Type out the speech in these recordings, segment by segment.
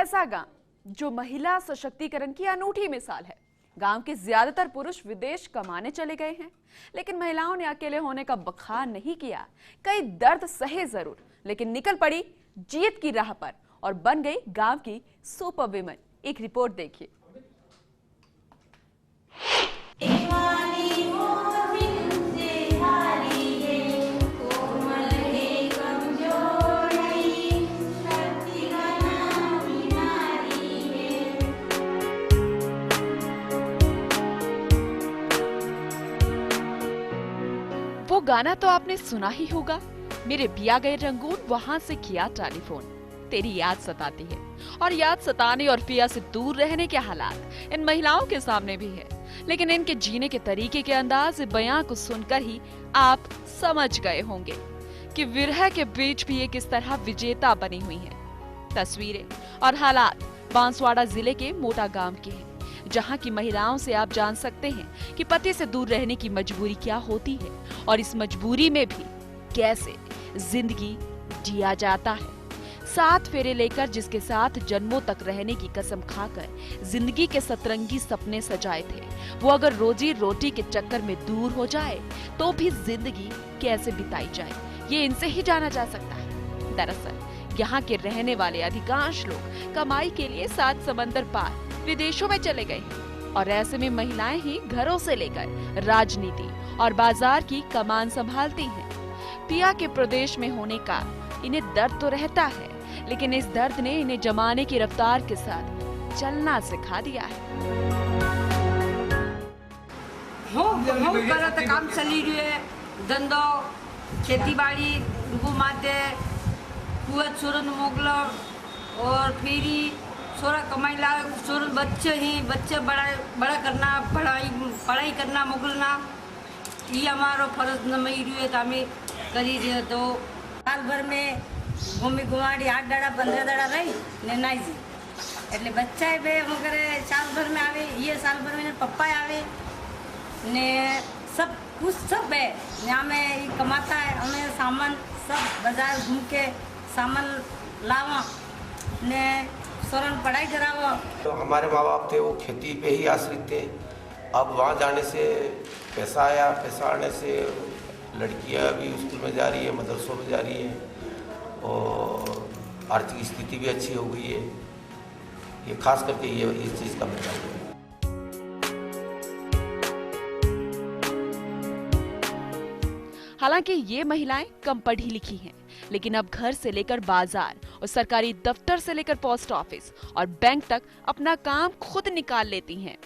ऐसा गांव जो महिला सशक्तिकरण की अनूठी मिसाल है। गांव के ज्यादातर पुरुष विदेश कमाने चले गए हैं, लेकिन महिलाओं ने अकेले होने का बखान नहीं किया। कई दर्द सहे जरूर, लेकिन निकल पड़ी जीत की राह पर और बन गई गांव की सुपर विमेन। एक रिपोर्ट देखिए। वो गाना तो आपने सुना ही होगा, मेरे पिया गए रंगून वहां से किया टेलीफोन। तेरी याद सताती है। और याद सताने और पिया से दूर रहने के हालात इन महिलाओं के सामने भी है, लेकिन इनके जीने के तरीके के अंदाज बयां को सुनकर ही आप समझ गए होंगे कि विरह के बीच भी ये किस तरह विजेता बनी हुई है। तस्वीरें और हालात बांसवाड़ा जिले के मोटा गांव के हैं, जहां की महिलाओं से आप जान सकते हैं कि पति से दूर रहने की मजबूरी क्या होती है और इस मजबूरी में भी कैसे जिंदगी जिया जाता है। 7 फेरे लेकर जिसके साथ जन्मों तक रहने की कसम खाकर जिंदगी के सतरंगी सपने सजाए थे, वो अगर रोजी रोटी के चक्कर में दूर हो जाए तो भी जिंदगी कैसे बिताई जाए, ये इनसे ही जाना जा सकता है। दरअसल यहाँ के रहने वाले अधिकांश लोग कमाई के लिए 7 समंदर पार विदेशों में चले गए हैं और ऐसे में महिलाएं ही घरों से लेकर राजनीति और बाजार की कमान संभालती हैं। पिया के प्रदेश में होने का इन्हें दर्द तो रहता है, लेकिन इस दर्द ने इन्हें जमाने की रफ्तार के साथ चलना सिखा दिया है। काम चली रही है, धंधो खेती बाड़ी माते कुआं चोरन मोगलो और फेरी सोरा कमाई ला सोर बच्चे बड़ा करना पढ़ाई करना मोगलना ये हमारो फर्ज नमई रही है तो हमें करी रहे। तो साल भर में घूमी घुमाड़ी 8 दाड़ा 15 दाड़ा रही ने नाई जी એટલે બચ્ચા બે વગેરે સાલ ભર में आवे, ये साल भर में पप्पा आवे ने सब कुछ सब है यहाँ में कमाता है। हमें सामान सब बाजार घूम के सामान लावा ने सोरन पढ़ाई करावा। तो हमारे माँ बाप थे वो खेती पे ही आश्रित थे। अब वहाँ जाने से पैसा आया, पैसा आने से लड़कियाँ भी स्कूल में जा रही है, मदरसों में जा रही है और आर्थिक स्थिति भी अच्छी हो गई है। ये खास करके ये इस चीज़ का मतलब है। हालांकि ये महिलाएं कम पढ़ी लिखी हैं, लेकिन अब घर से लेकर बाजार और सरकारी दफ्तर से लेकर पोस्ट ऑफिस और बैंक तक अपना काम खुद निकाल लेती हैं।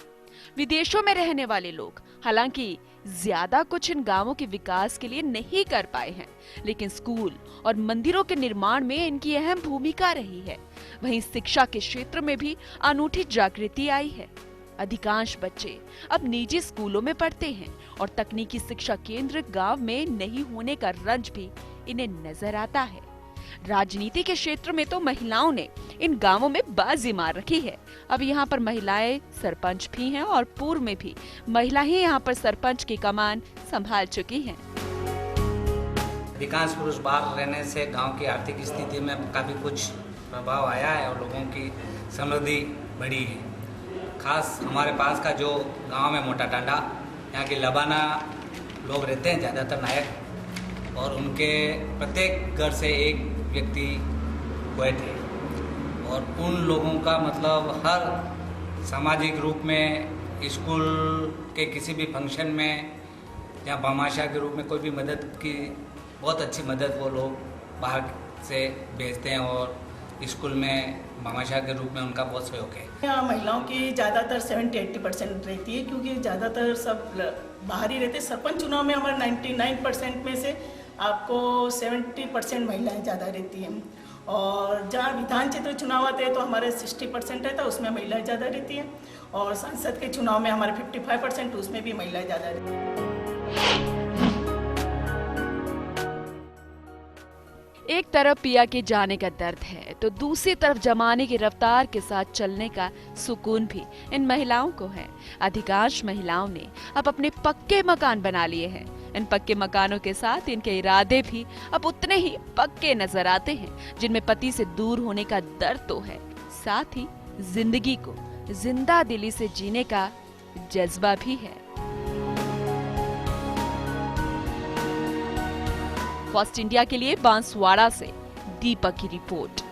विदेशों में रहने वाले लोग हालांकि ज्यादा कुछ इन गांवों के विकास के लिए नहीं कर पाए हैं, लेकिन स्कूल और मंदिरों के निर्माण में इनकी अहम भूमिका रही है। वहीं शिक्षा के क्षेत्र में भी अनूठी जागृति आई है। अधिकांश बच्चे अब निजी स्कूलों में पढ़ते हैं और तकनीकी शिक्षा केंद्र गांव में नहीं होने का रंज भी इन्हें नजर आता है। राजनीति के क्षेत्र में तो महिलाओं ने इन गांवों में बाजी मार रखी है। अब यहाँ पर महिलाएं सरपंच भी हैं और पूर्व में भी महिला ही यहाँ पर सरपंच की कमान संभाल चुकी हैं। अधिकांश पुरुष बाहर रहने से गांव की आर्थिक स्थिति में काफी कुछ प्रभाव आया है और लोगों की समृद्धि बढ़ी है। खास हमारे पास का जो गांव में मोटा टांडा, यहाँ के लबाना लोग रहते हैं ज़्यादातर नायक, और उनके प्रत्येक घर से एक व्यक्ति पोएट है और उन लोगों का मतलब हर सामाजिक रूप में स्कूल के किसी भी फंक्शन में या भामाशाह के रूप में कोई भी मदद की बहुत अच्छी मदद वो लोग बाहर से भेजते हैं और स्कूल में भामाशाह के रूप में उनका बहुत सहयोग है। यहाँ महिलाओं की ज़्यादातर 70-80% रहती है, क्योंकि ज़्यादातर सब बाहर ही रहते। सरपंच चुनाव में हमारे 99% में से आपको 70% महिलाएं ज़्यादा रहती हैं और जहाँ विधान क्षेत्र चुनाव आते हैं तो हमारे 60% रहता है, उसमें महिलाएं ज़्यादा रहती हैं और संसद के चुनाव में हमारे 55%, उसमें भी महिलाएं ज़्यादा रहती हैं। एक तरफ पिया के जाने का दर्द है तो दूसरी तरफ जमाने की रफ्तार के साथ चलने का सुकून भी इन महिलाओं को है। अधिकांश महिलाओं ने अब अपने पक्के मकान बना लिए हैं। इन पक्के मकानों के साथ इनके इरादे भी अब उतने ही पक्के नजर आते हैं, जिनमें पति से दूर होने का दर्द तो है, साथ ही जिंदगी को जिंदा दिली से जीने का जज्बा भी है। फर्स्ट इंडिया के लिए बांसवाड़ा से दीपक की रिपोर्ट।